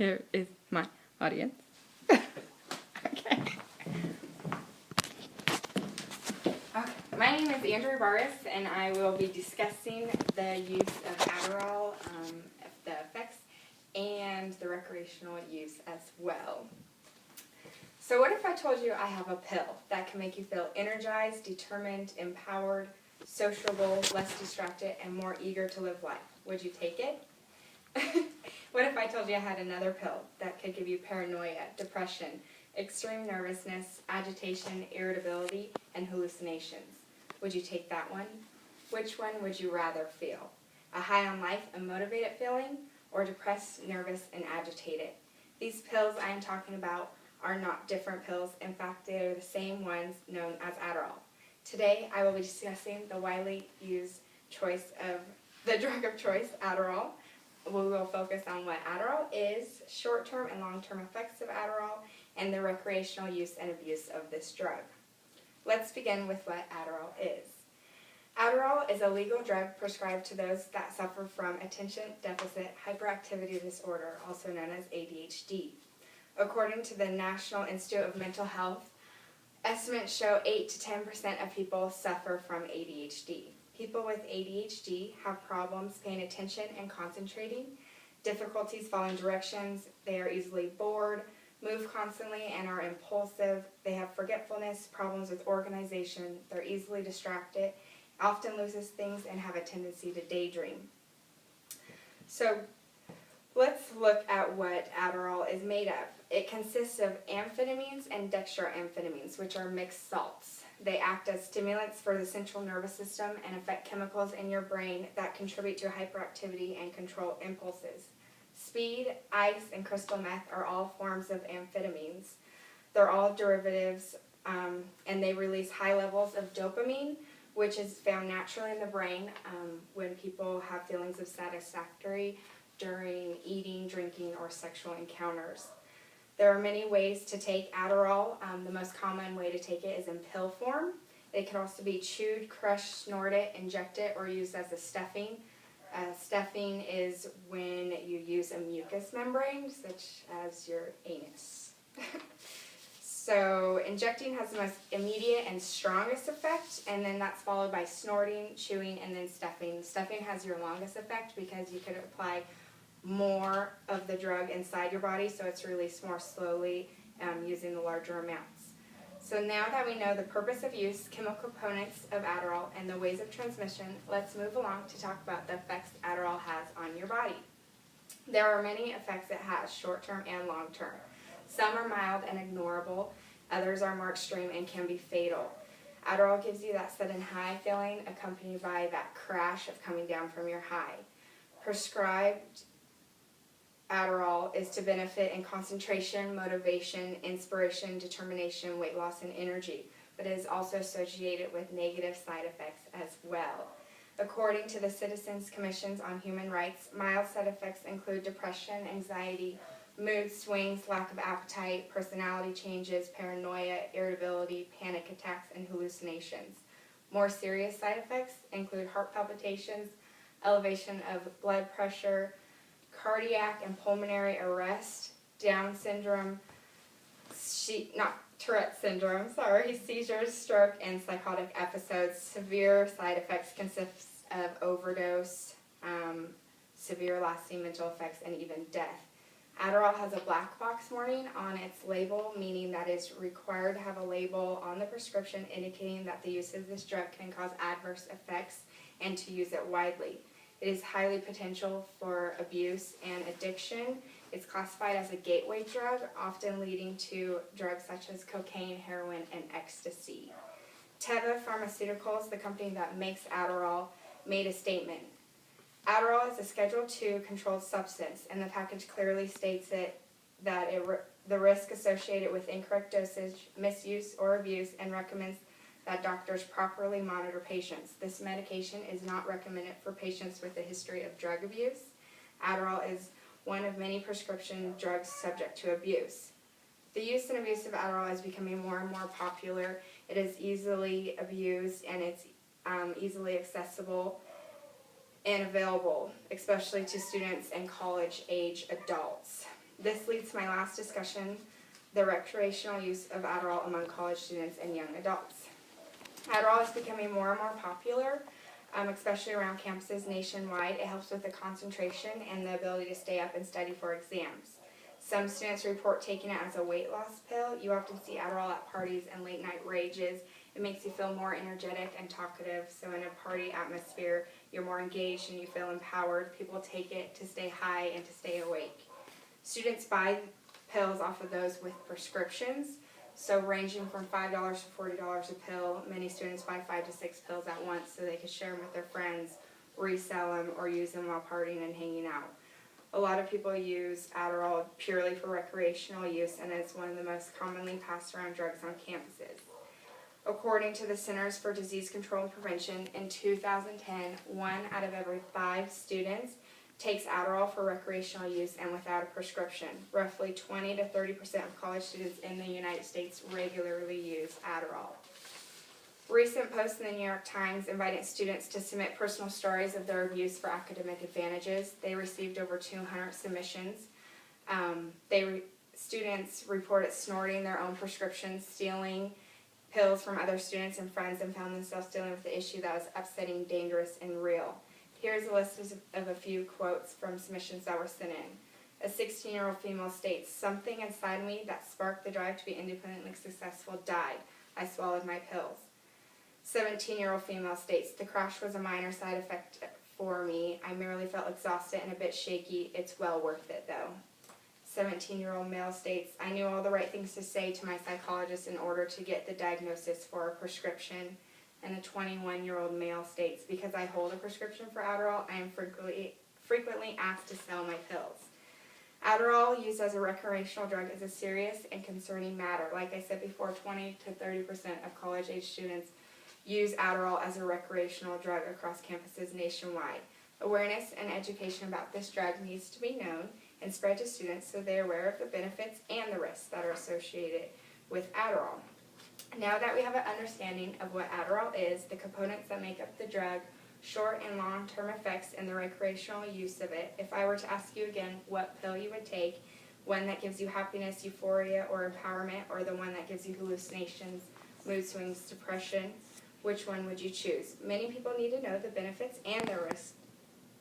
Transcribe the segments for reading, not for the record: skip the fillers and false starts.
Here is my audience. Okay. My name is Andrea Barris, and I will be discussing the use of Adderall, the effects, and the recreational use as well. So what if I told you I have a pill that can make you feel energized, determined, empowered, sociable, less distracted, and more eager to live life? Would you take it? What if I told you I had another pill that could give you paranoia, depression, extreme nervousness, agitation, irritability, and hallucinations? Would you take that one? Which one would you rather feel? A high on life and motivated feeling, or depressed, nervous, and agitated? These pills I am talking about are not different pills. In fact, they are the same ones known as Adderall. Today, I will be discussing the widely used choice of the drug of choice, Adderall. We will focus on what Adderall is, short-term and long-term effects of Adderall, and the recreational use and abuse of this drug. Let's begin with what Adderall is. Adderall is a legal drug prescribed to those that suffer from attention deficit hyperactivity disorder, also known as ADHD. According to the National Institute of Mental Health, estimates show 8 to 10% of people suffer from ADHD. People with ADHD have problems paying attention and concentrating, difficulties following directions, they are easily bored, move constantly and are impulsive, they have forgetfulness, problems with organization, they're easily distracted, often loses things, and have a tendency to daydream. So let's look at what Adderall is made of. It consists of amphetamines and dextroamphetamines, which are mixed salts. They act as stimulants for the central nervous system and affect chemicals in your brain that contribute to hyperactivity and control impulses. Speed, ice, and crystal meth are all forms of amphetamines. They're all derivatives, and they release high levels of dopamine, which is found naturally in the brain when people have feelings of satisfaction during eating, drinking, or sexual encounters. There are many ways to take Adderall. The most common way to take it is in pill form. It can also be chewed, crushed, snorted, injected, or used as a stuffing. Stuffing is when you use a mucous membrane, such as your anus. So injecting has the most immediate and strongest effect, and then that's followed by snorting, chewing, and then stuffing. Stuffing has your longest effect because you could apply more of the drug inside your body, so it's released more slowly using the larger amounts. So now that we know the purpose of use, chemical components of Adderall, and the ways of transmission, let's move along to talk about the effects Adderall has on your body. There are many effects it has, short-term and long-term. Some are mild and ignorable, others are more extreme and can be fatal. Adderall gives you that sudden high feeling accompanied by that crash of coming down from your high. Prescribed Adderall is to benefit in concentration, motivation, inspiration, determination, weight loss, and energy, but it is also associated with negative side effects as well. According to the Citizens Commissions on Human Rights, mild side effects include depression, anxiety, mood swings, lack of appetite, personality changes, paranoia, irritability, panic attacks, and hallucinations. More serious side effects include heart palpitations, elevation of blood pressure, cardiac and pulmonary arrest, Down syndrome, Tourette syndrome, seizures, stroke, and psychotic episodes. Severe side effects consist of overdose, severe lasting mental effects, and even death. Adderall has a black box warning on its label, meaning that it's required to have a label on the prescription indicating that the use of this drug can cause adverse effects and to use it widely. It is highly potential for abuse and addiction. It's classified as a gateway drug, often leading to drugs such as cocaine, heroin, and ecstasy. Teva Pharmaceuticals, the company that makes Adderall, made a statement. Adderall is a Schedule II controlled substance, and the package clearly states the risk associated with incorrect dosage, misuse, or abuse, and recommends that doctors properly monitor patients. This medication is not recommended for patients with a history of drug abuse. Adderall is one of many prescription drugs subject to abuse. The use and abuse of Adderall is becoming more and more popular. It is easily abused, and it's easily accessible and available, especially to students and college-age adults. This leads to my last discussion, the recreational use of Adderall among college students and young adults. Adderall is becoming more and more popular, especially around campuses nationwide. It helps with the concentration and the ability to stay up and study for exams. Some students report taking it as a weight loss pill. You often see Adderall at parties and late night rages. It makes you feel more energetic and talkative, so in a party atmosphere, you're more engaged and you feel empowered. People take it to stay high and to stay awake. Students buy pills off of those with prescriptions, so ranging from $5 to $40 a pill. Many students buy 5 to 6 pills at once so they can share them with their friends, resell them, or use them while partying and hanging out. A lot of people use Adderall purely for recreational use, and it's one of the most commonly passed around drugs on campuses. According to the Centers for Disease Control and Prevention, in 2010, 1 out of every 5 students takes Adderall for recreational use and without a prescription. Roughly 20 to 30% of college students in the United States regularly use Adderall. Recent posts in the New York Times invited students to submit personal stories of their abuse for academic advantages. They received over 200 submissions. Students reported snorting their own prescriptions, stealing pills from other students and friends, and found themselves dealing with the issue that was upsetting, dangerous, and real. Here's a list of a few quotes from submissions that were sent in. A 16-year-old female states, "Something inside me that sparked the drive to be independently successful died. I swallowed my pills." 17-year-old female states, "The crash was a minor side effect for me. I merely felt exhausted and a bit shaky. It's well worth it, though." 17-year-old male states, "I knew all the right things to say to my psychologist in order to get the diagnosis for a prescription." And a 21-year-old male states, "Because I hold a prescription for Adderall, I am frequently asked to sell my pills." Adderall, used as a recreational drug, is a serious and concerning matter. Like I said before, 20 to 30% of college-age students use Adderall as a recreational drug across campuses nationwide. Awareness and education about this drug needs to be known and spread to students so they are aware of the benefits and the risks that are associated with Adderall. Now that we have an understanding of what Adderall is, the components that make up the drug, short and long-term effects, and the recreational use of it, if I were to ask you again what pill you would take, one that gives you happiness, euphoria, or empowerment, or the one that gives you hallucinations, mood swings, depression, which one would you choose? Many people need to know the benefits and the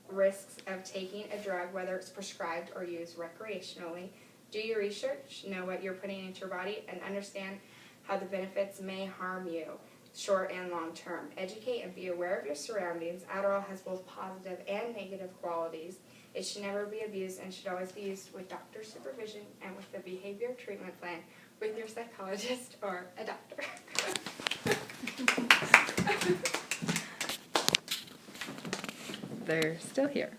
risks of taking a drug, whether it's prescribed or used recreationally. Do your research, know what you're putting into your body, and understand how the benefits may harm you, short and long term. Educate and be aware of your surroundings. Adderall has both positive and negative qualities. It should never be abused and should always be used with doctor supervision and with a behavior treatment plan with your psychologist or a doctor. They're still here.